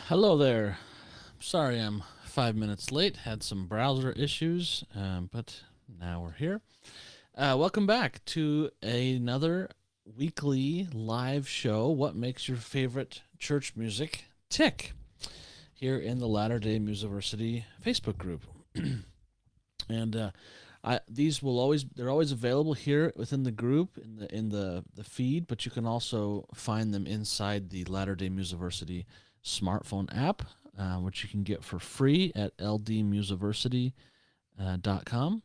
Hello there. Sorry I'm 5 minutes late. Had some browser issues, but now we're here. Welcome back to another weekly live show. What makes your favorite church music tick? Here in the Latter Day Musiversity Facebook group, and these will always—they're always available here within the group in the feed, but you can also find them inside the Latter Day Musiversity smartphone app, which you can get for free at ldmusiversity.com.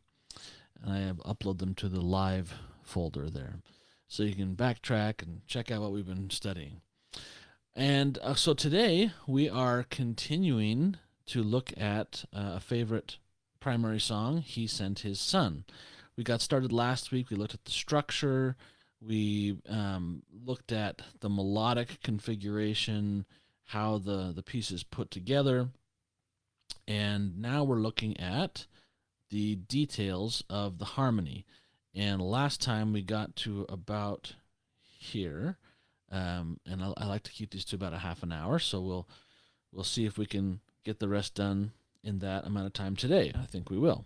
And I have upload them to the live folder there, so you can backtrack and check out what we've been studying. And so today we are continuing to look at a favorite primary song, He Sent His Son. We got started last week. We looked at the structure, we looked at the melodic configuration, how the pieces put together, and now we're looking at the details of the harmony. And last time we got to about here, and I like to keep these to about a half an hour. So we'll see if we can get the rest done in that amount of time today. I think we will.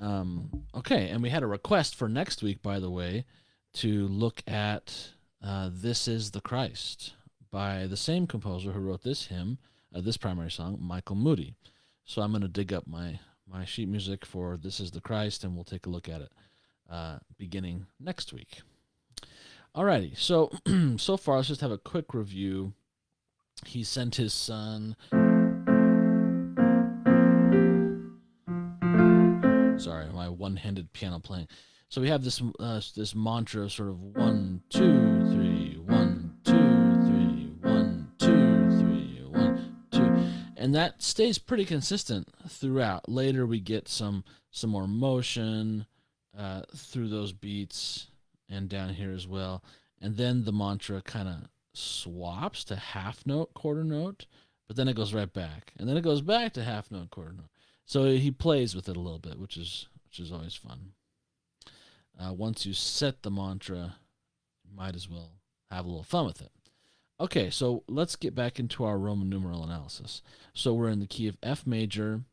Okay, and we had a request for next week, by the way, to look at "This Is the Christ" by the same composer who wrote this hymn, this primary song, Michael Moody. So I'm going to dig up my sheet music for "This Is the Christ" and we'll take a look at it beginning next week. Alrighty, so so far let's just have a quick review. He sent his son. Sorry, my one-handed piano playing. So we have this mantra, sort of 1, 2, 3, 1, 2, 3, 1, 2, 3, 1, 2, and that stays pretty consistent throughout. Later we get some more motion through those beats and down here as well, and then the mantra kind of swaps to half note, quarter note, but then it goes right back, and then it goes back to half note, quarter note. So he plays with it a little bit, which is always fun. Once you set the mantra, you might as well have a little fun with it. Okay, so let's get back into our Roman numeral analysis. So we're in the key of F major.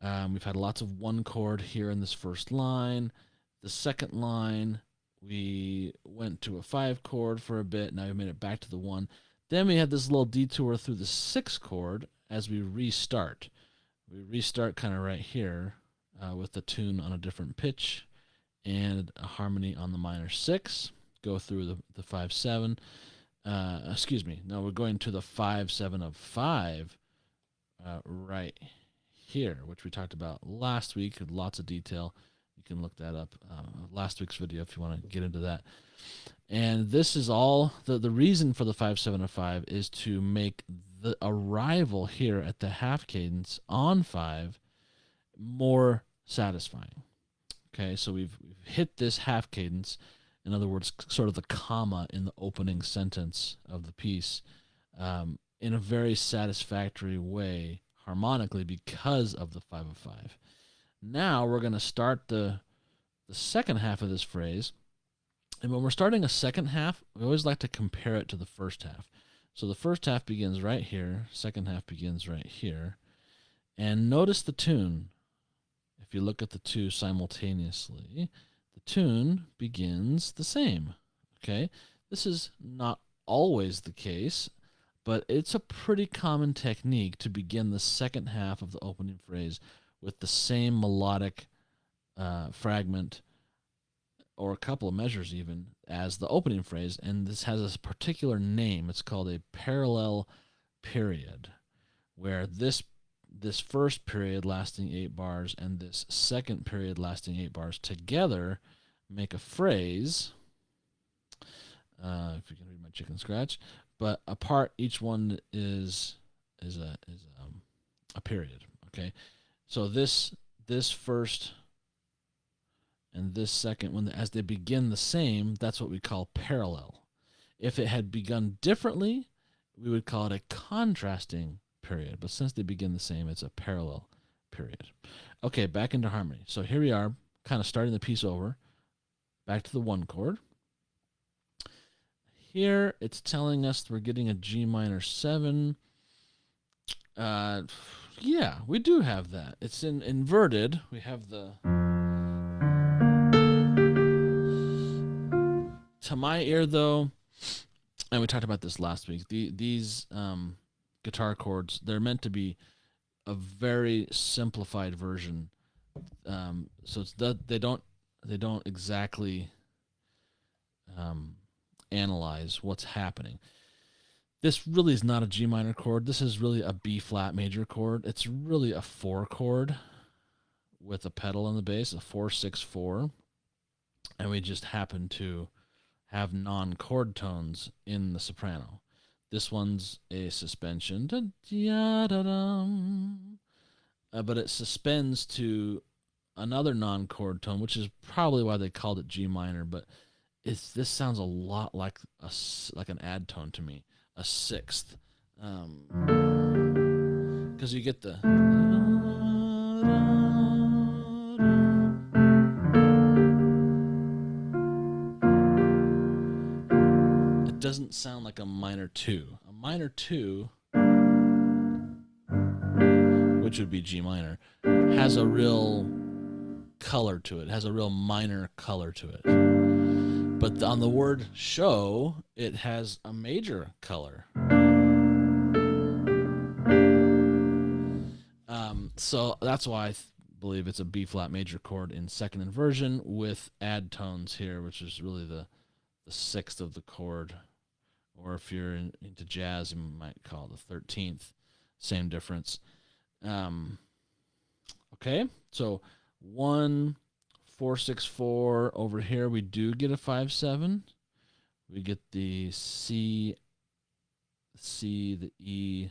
We've had lots of one chord here in this first line. The second line, we went to a five chord for a bit. Now we made it back to the one. Then we had this little detour through the six chord as we restart. We restart kind of right here with the tune on a different pitch and a harmony on the minor six. Go through the 5/7. Excuse me. No, we're going to the 5/7 of five right here, which we talked about last week. Lots of detail. You can look that up. Last week's video if you want to get into that. And this is all the reason for the 5/7 of five is to make the arrival here at the half cadence on five more satisfying. Okay, so we've hit this half cadence. In other words, sort of the comma in the opening sentence of the piece, in a very satisfactory way harmonically because of the 5/5. Now we're going to start the second half of this phrase. And when we're starting a second half, we always like to compare it to the first half. So the first half begins right here, second half begins right here. And notice the tune. If you look at the two simultaneously, the tune begins the same. Okay? This is not always the case, but it's a pretty common technique to begin the second half of the opening phrase with the same melodic fragment or a couple of measures even as the opening phrase, and this has a particular name. It's called a parallel period, where this first period lasting 8 bars and this second period lasting 8 bars together make a phrase. If you can read my chicken scratch, but apart, each one is a period. Okay, so this first and this second, when as they begin the same, that's what we call parallel. If it had begun differently, we would call it a contrasting period. But since they begin the same, it's a parallel period. Okay, back into harmony. So here we are, kind of starting the piece over. Back to the one chord. Here it's telling us we're getting a G minor 7. Uh, yeah, we do have that. It's in inverted. We have the to my ear though, and we talked about this last week. These guitar chords, they're meant to be a very simplified version. So it's that they don't exactly um, analyze what's happening. This really is not a G minor chord. This is really a B flat major chord. It's really a 4 chord with a pedal in the bass, a 4-6-4, and we just happen to have non-chord tones in the soprano. This one's a suspension, but it suspends to another non-chord tone, which is probably why they called it G minor. But this sounds a lot like an add tone to me, a sixth, because you get the. It doesn't sound like a minor two. A minor two, which would be G minor, has a real color to it. Has a real minor color to it. But on the word show, it has a major color. So that's why I believe it's a B flat major chord in second inversion with add tones here, which is really the sixth of the chord. Or if you're into jazz, you might call it the 13th. Same difference. Okay, so 1-4-6-4 over here. We do get a 5-7. We get the C, the E,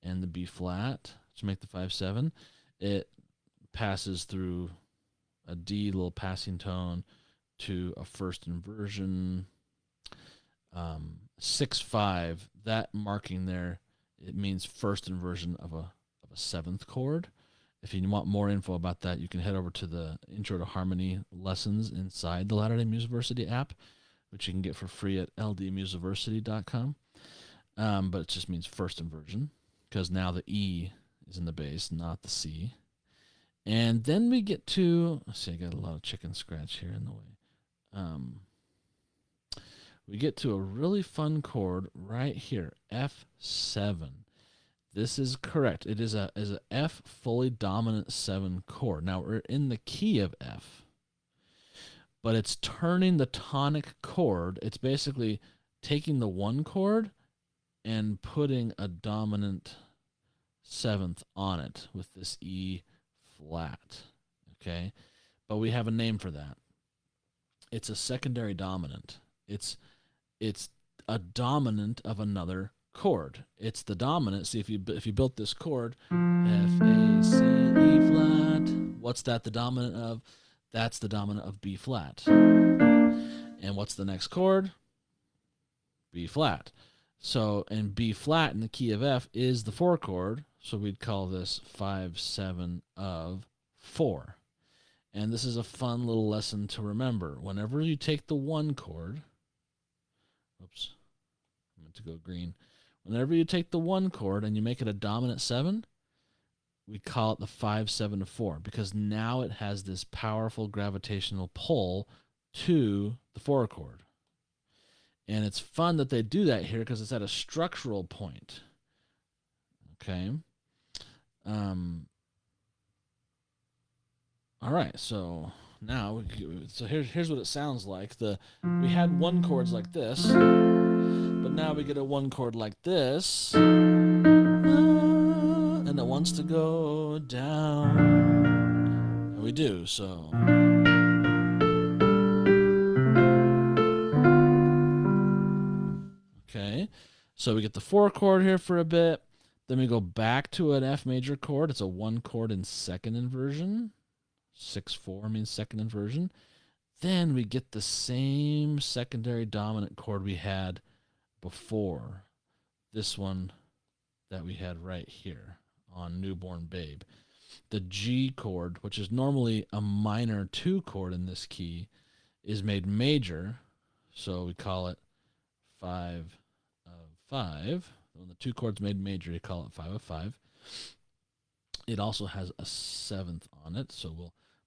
and the B flat to make the 5-7. It passes through a D, little passing tone, to a first inversion. 6-5. That marking there, it means first inversion of a seventh chord. If you want more info about that, you can head over to the Intro to Harmony lessons inside the Latter-day Musiversity app, which you can get for free at ldmusiversity.com. But it just means first inversion, because now the E is in the bass, not the C. And then we get to, let's see, I got a lot of chicken scratch here in the way. We get to a really fun chord right here, F7. This is correct. It is a F fully dominant 7 chord. Now we're in the key of F, but it's turning the tonic chord. It's basically taking the 1 chord and putting a dominant 7th on it with this E flat. Okay, but we have a name for that. It's a secondary dominant. It's a dominant of another chord. It's the dominant. See, if you built this chord, F A C E flat. What's that the dominant of? That's the dominant of B flat. And what's the next chord? B flat. So, and B flat in the key of F is the 4 chord. So we'd call this 5-7 of 4. And this is a fun little lesson to remember. Whenever you take the 1 chord, oops, I meant to go green. Whenever you take the 1 chord and you make it a dominant 7, we call it the 5-7 of 4, because now it has this powerful gravitational pull to the 4 chord. And it's fun that they do that here because it's at a structural point. Okay. All right, so now, so here's what it sounds like. We had 1 chords like this, but now we get a 1 chord like this, and it wants to go down, and we do so. Okay, so we get the 4 chord here for a bit, then we go back to an F major chord. It's a 1 chord in second inversion. 6-4 means second inversion. Then we get the same secondary dominant chord we had before. This one that we had right here on Newborn Babe. The G chord, which is normally a minor 2 chord in this key, is made major. So we call it 5 of 5. When the 2 chords made major, you call it 5 of 5. It also has a 7th on it,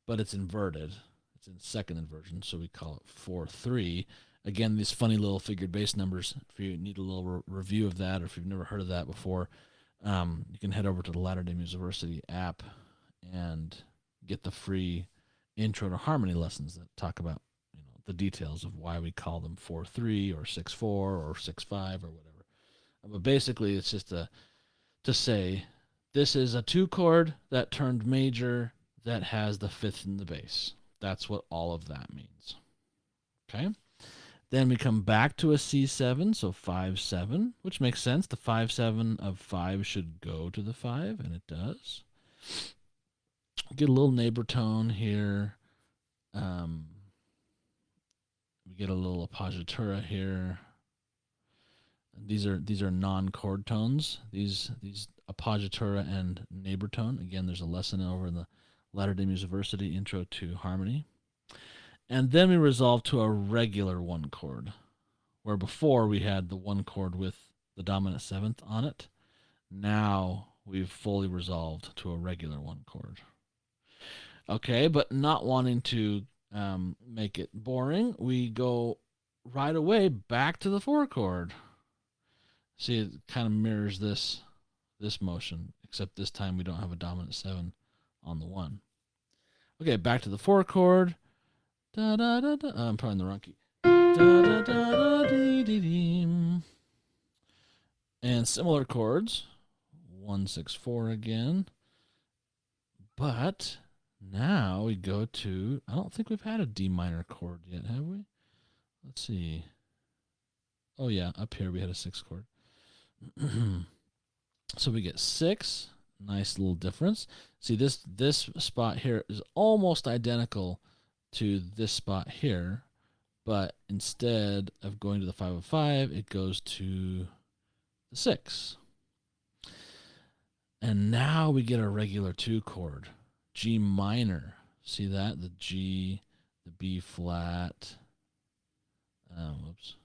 but it's inverted. It's in second inversion, so we call it 4/3. Again, these funny little figured bass numbers. If you need a little review of that, or if you've never heard of that before, you can head over to the Latter-day University app and get the free intro to harmony lessons that talk about the details of why we call them 4/3 or 6/4 or 6/5 or whatever. But basically, it's just to say this is a 2 chord that turned major that has the 5th in the bass. That's what all of that means. Okay. Then we come back to a C7, so 5/7, which makes sense. The 5/7 of 5 should go to the 5, and it does. Get a little neighbor tone here. We get a little appoggiatura here. These are non-chord tones. These appoggiatura and neighbor tone. Again, there's a lesson over in the Latter-day University Intro to Harmony. And then we resolve to a regular 1 chord, where before we had the 1 chord with the dominant 7th on it. Now we've fully resolved to a regular 1 chord. Okay, but not wanting to make it boring, we go right away back to the 4 chord. See, it kind of mirrors this motion, except this time we don't have a dominant 7 on the 1. Okay, back to the 4 chord. Da, da, da, da. I'm probably in the wrong key. Da, da, da, da, dee, dee, dee. And similar chords. 1, 6, 4 again. But now we go to, I don't think we've had a D minor chord yet, have we? Let's see. Oh yeah, up here we had a 6 chord. So we get 6. Nice little difference. See, this spot here is almost identical to this spot here, but instead of going to the 5 of 5, it goes to the 6. And now we get a regular 2 chord, G minor. See that? The G, the B flat. Whoops.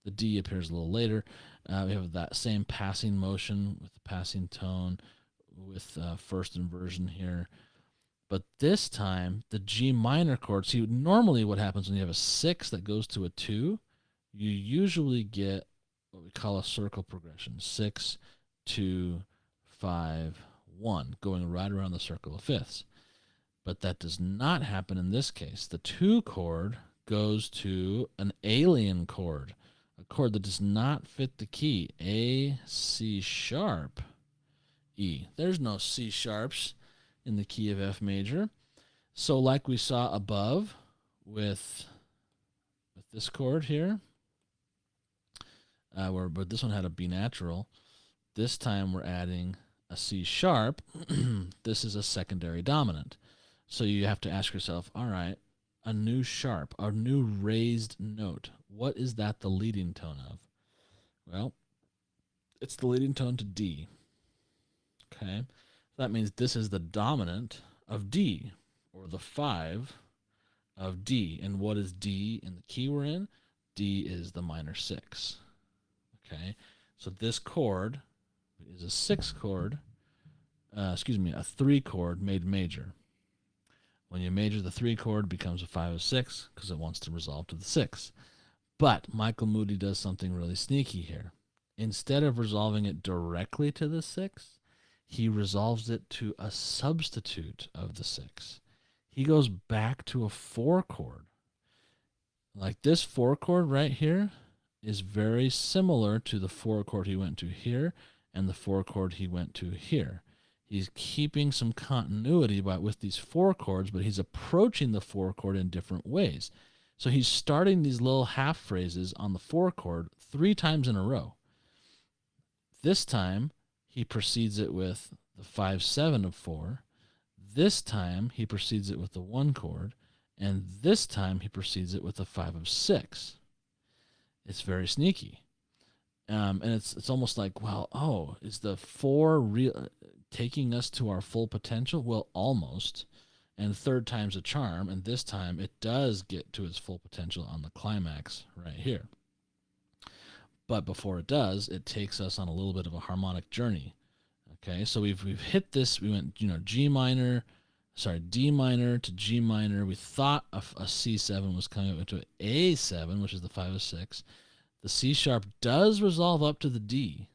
The D appears a little later. We have that same passing motion with the passing tone with first inversion here. But this time, the G minor chord, see, normally what happens when you have a 6 that goes to a 2, you usually get what we call a circle progression, 6, 2, 5, 1, going right around the circle of fifths. But that does not happen in this case. The 2 chord goes to an alien chord, a chord that does not fit the key, A, C sharp, E. There's no C sharps in the key of F major. So like we saw above with this chord here, but this one had a B natural. This time we're adding a C sharp. This is a secondary dominant. So you have to ask yourself, all right, a new sharp, a new raised note. What is that the leading tone of? Well, it's the leading tone to D. Okay. That means this is the dominant of D, or the 5 of D. And what is D in the key we're in? D is the minor 6. Okay, so this chord is a 6 chord, a 3 chord made major. When you major, the 3 chord becomes a 5 of 6 because it wants to resolve to the 6. But Michael Moody does something really sneaky here. Instead of resolving it directly to the 6, he resolves it to a substitute of the 6. He goes back to a 4 chord. Like this 4 chord right here is very similar to the 4 chord he went to here and the 4 chord he went to here. He's keeping some continuity with these 4 chords, but he's approaching the 4 chord in different ways. So he's starting these little half phrases on the 4 chord 3 times in a row. This time, he precedes it with the 5/7 of 4. This time, he precedes it with the 1 chord. And this time, he precedes it with the 5 of 6. It's very sneaky. And it's almost like, well, is the 4 taking us to our full potential? Well, almost. And third time's a charm. And this time, it does get to its full potential on the climax right here. But before it does, it takes us on a little bit of a harmonic journey. Okay, so we've hit this. We went D minor to G minor. We thought a C7 was coming up to an A7, which is the 5 of 6. The C sharp does resolve up to the D,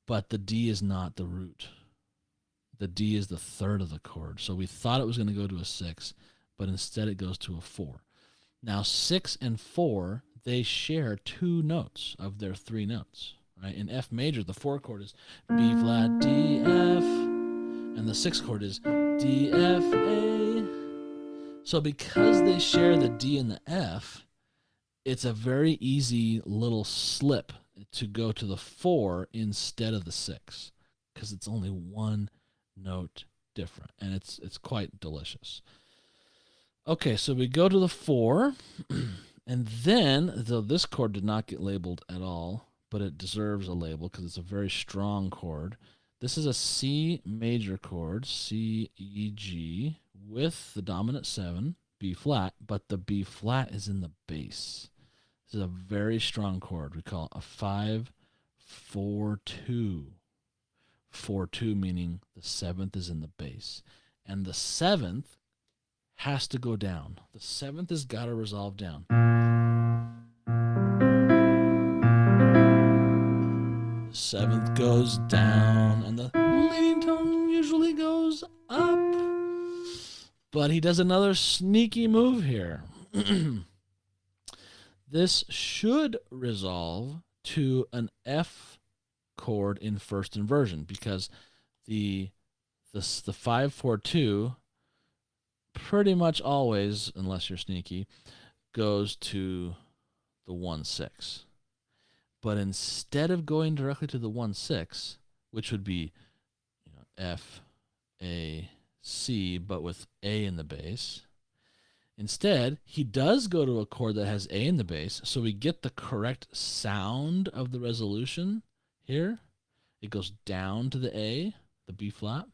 but the D is not the root. The D is the third of the chord. So we thought it was going to go to a 6, but instead it goes to a 4. Now 6 and 4, they share 2 notes of their 3 notes. Right? In F major, the 4 chord is B flat, D, F, and the 6 chord is D, F, A. So because they share the D and the F, it's a very easy little slip to go to the 4 instead of the 6, because it's only 1 note different, and it's quite delicious. Okay, so we go to the 4, and then, though this chord did not get labeled at all, but it deserves a label because it's a very strong chord. This is a C major chord, C, E, G, with the dominant 7, B flat, but the B flat is in the bass. This is a very strong chord. We call it a 5, 4, 2. 4, 2 meaning the 7th is in the bass. And the 7th has to go down. The 7th has got to resolve down. The 7th goes down, and the leading tone usually goes up. But he does another sneaky move here. This should resolve to an F chord in first inversion, because the 5, 4, 2 pretty much always, unless you're sneaky, goes to the 1, 6. But instead of going directly to the 1, 6, which would be F, A, C, but with A in the bass, instead he does go to a chord that has A in the bass, so we get the correct sound of the resolution here. It goes down to the A, the B flat.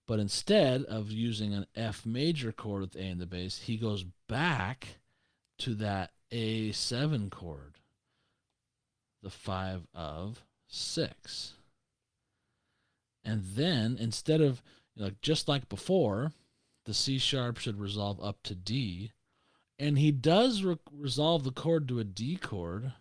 But instead of using an F major chord with A in the bass, he goes back to that A7 chord, the 5 of 6. And then instead of, just like before, the C sharp should resolve up to D. And he does resolve the chord to a D chord,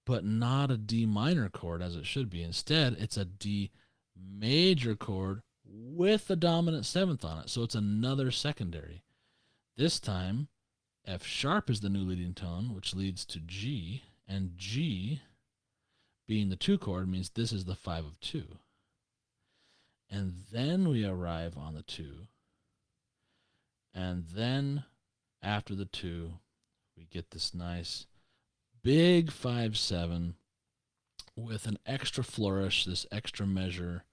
but not a D minor chord as it should be. Instead, it's a D major chord with a dominant 7th on it. So it's another secondary. This time, F sharp is the new leading tone, which leads to G, and G, being the 2 chord, means this is the 5 of 2. And then we arrive on the 2. And then after the 2, we get this nice big 5/7 with an extra flourish, this extra measure.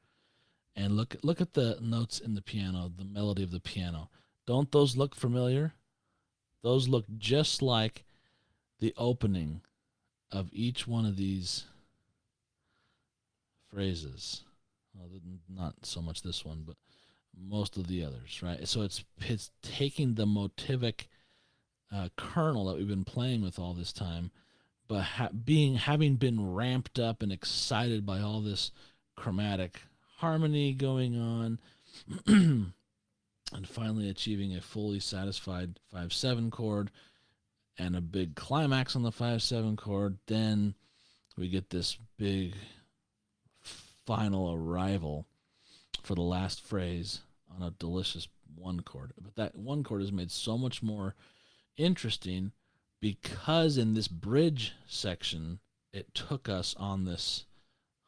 And look at the notes in the piano, the melody of the piano. Don't those look familiar? Those look just like the opening of each one of these phrases. Well, not so much this one, but most of the others, right? So it's taking the motivic kernel that we've been playing with all this time, but having been ramped up and excited by all this chromatic harmony going on, and finally achieving a fully satisfied 5/7 chord and a big climax on the 5/7 chord, then we get this big final arrival for the last phrase on a delicious 1 chord. But that 1 chord is made so much more interesting because in this bridge section, it took us on this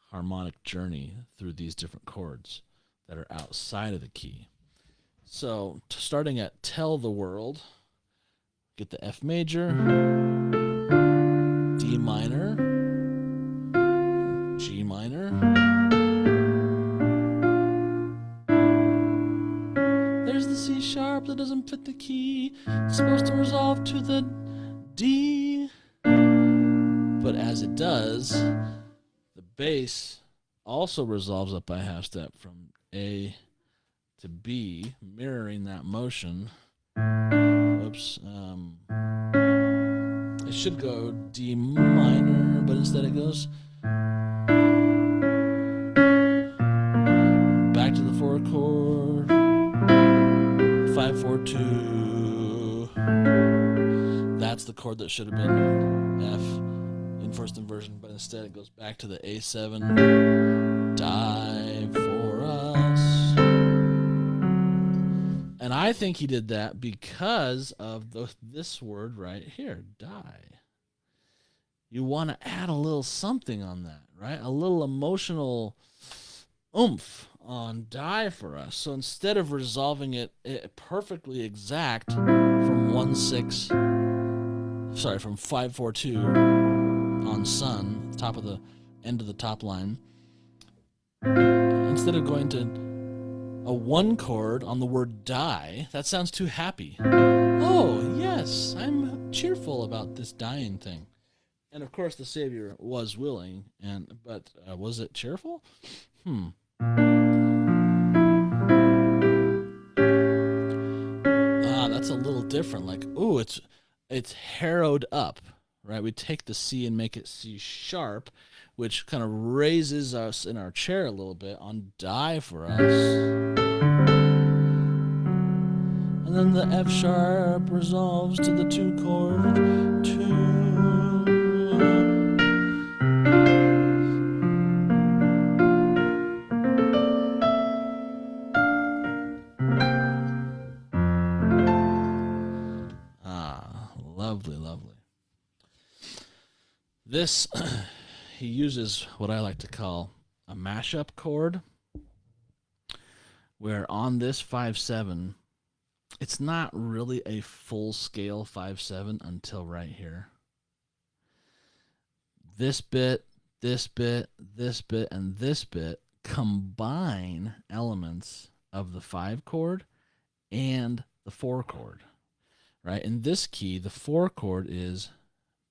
harmonic journey through these different chords that are outside of the key. So starting at Tell the World, get the F major, D minor, G minor, there's the C sharp that doesn't fit the key, it's supposed to resolve to the D, but as it does, the bass also resolves up by a half step from A to B, mirroring that motion. Whoops. It it should go D minor, but instead it goes back to the 4 chord, 5 4 2. That's the chord that should have been F in first inversion, but instead it goes back to the A7. Die for us. And I think he did that because of this word right here, die. You want to add a little something on that, right? A little emotional oomph on die for us. So instead of resolving it perfectly exact from 5 4 2 on sun, top of the end of the top line, instead of going to a 1 chord on the word die, that sounds too happy. Oh, yes, I'm cheerful about this dying thing. And of course the Savior was willing, but was it cheerful? That's a little different. Like, ooh, it's harrowed up, right? We take the C and make it C sharp, which kind of raises us in our chair a little bit on die for us. And then the F sharp resolves to the 2 chord, 2. Lovely, lovely. This, he uses what I like to call a mashup chord, where on this 5/7, it's not really a full scale 5/7 until right here. This bit, this bit, this bit, and this bit combine elements of the 5 chord and the 4 chord. Right? In this key, the 4 chord is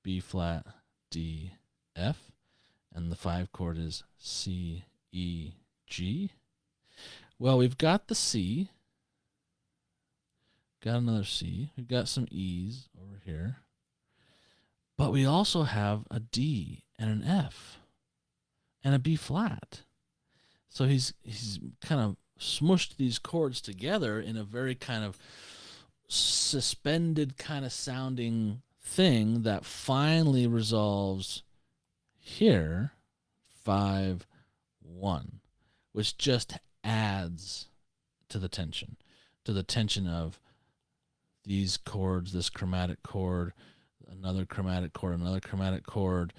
B flat, D, F, and the 5 chord is C, E, G. Well, we've got the C, got another C, we've got some E's over here, but we also have a D and an F and a B flat. So he's kind of smushed these chords together in a very kind of suspended kind of sounding thing that finally resolves here 5 1, which just adds to the tension of these chords, this chromatic chord, another chromatic chord,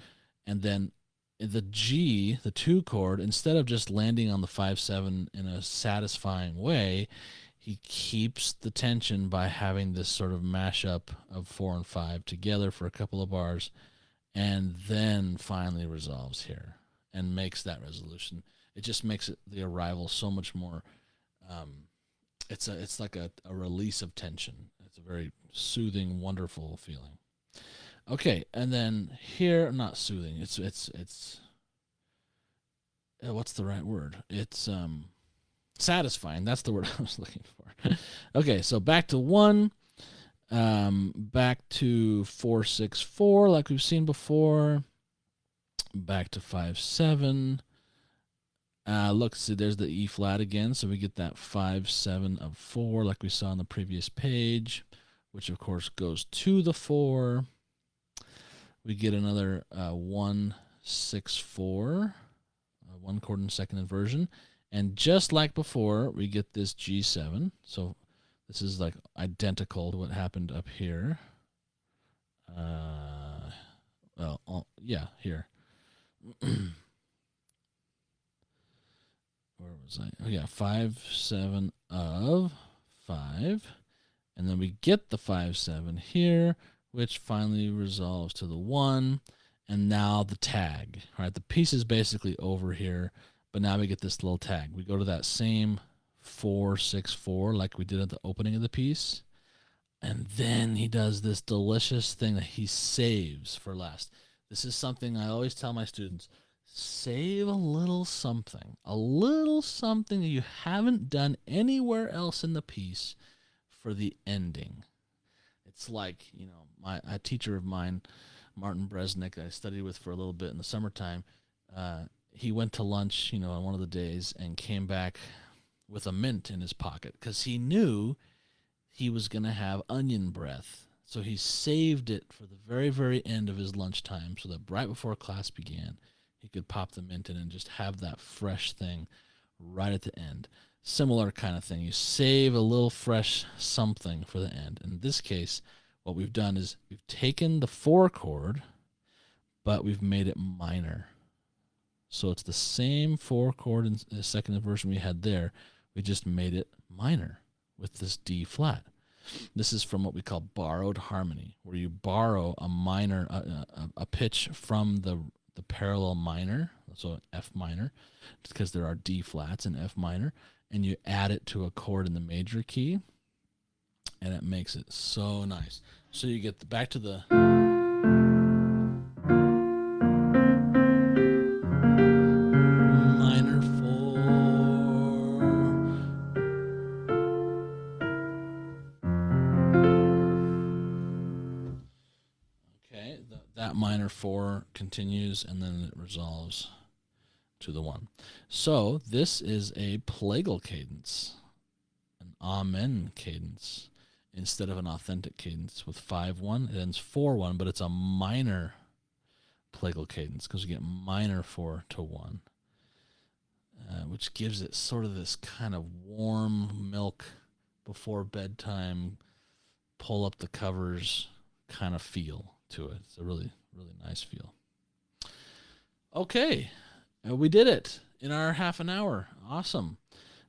and then the G, the 2 chord, instead of just landing on the 5/7 in a satisfying way, he keeps the tension by having this sort of mashup of 4 and 5 together for a couple of bars, and then finally resolves here and makes that resolution. It just makes the arrival so much more. It's like a release of tension. It's a very soothing, wonderful feeling. Okay, and then here, not soothing. It's what's the right word? It's satisfying. That's the word I was looking for. Okay, so back to 1, back to 4 6 4 like we've seen before, back to 5/7. Look, see, there's the E flat again, so we get that 5/7 of 4 like we saw on the previous page, which of course goes to the 4. We get another 1 6 4, 1 chord in second inversion. And just like before, we get this G7. So this is like identical to what happened up here. Here. Where was I? Oh, yeah, 5/7 of 5. And then we get the 5/7 here, which finally resolves to the 1. And now the tag. All right, the piece is basically over here. But now we get this little tag. We go to that same 4 6 4 like we did at the opening of the piece. And then he does this delicious thing that he saves for last. This is something I always tell my students. Save a little something that you haven't done anywhere else in the piece for the ending. It's like, a teacher of mine Martin Bresnik, I studied with for a little bit in the summertime. He went to lunch, on one of the days and came back with a mint in his pocket because he knew he was going to have onion breath. So he saved it for the very, very end of his lunchtime so that right before class began, he could pop the mint in and just have that fresh thing right at the end. Similar kind of thing. You save a little fresh something for the end. In this case, what we've done is we've taken the 4 chord, but we've made it minor. So it's the same 4 chord in the second inversion we had there. We just made it minor with this D flat. This is from what we call borrowed harmony, where you borrow a minor, a pitch from the parallel minor, so F minor, because there are D flats in F minor, and you add it to a chord in the major key, and it makes it so nice. So you get back to the minor 4. Okay, that minor 4 continues, and then it resolves to the 1. So this is a plagal cadence, an amen cadence, instead of an authentic cadence with 5-1. It ends 4-1, but it's a minor plagal cadence because you get minor 4 to 1, which gives it sort of this kind of warm milk before bedtime, pull up the covers kind of feel to it. It's a really, really nice feel. Okay, we did it in our half an hour. Awesome.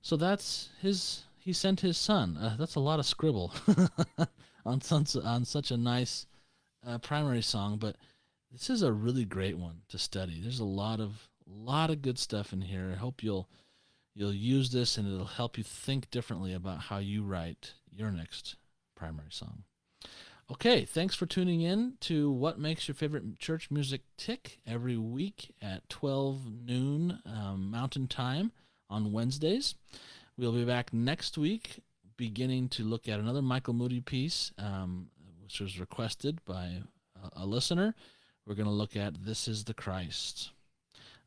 So that's he sent his son. That's a lot of scribble on such a nice primary song, but this is a really great one to study. There's a lot of good stuff in here. I hope you'll use this and it'll help you think differently about how you write your next primary song. Okay, thanks for tuning in to What Makes Your Favorite Church Music Tick every week at 12 noon Mountain Time on Wednesdays. We'll be back next week beginning to look at another Michael Moody piece, which was requested by a listener. We're going to look at This Is the Christ.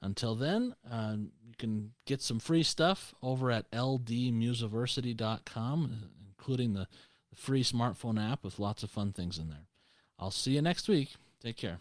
Until then, you can get some free stuff over at ldmusiversity.com, including the free smartphone app with lots of fun things in there. I'll see you next week. Take care.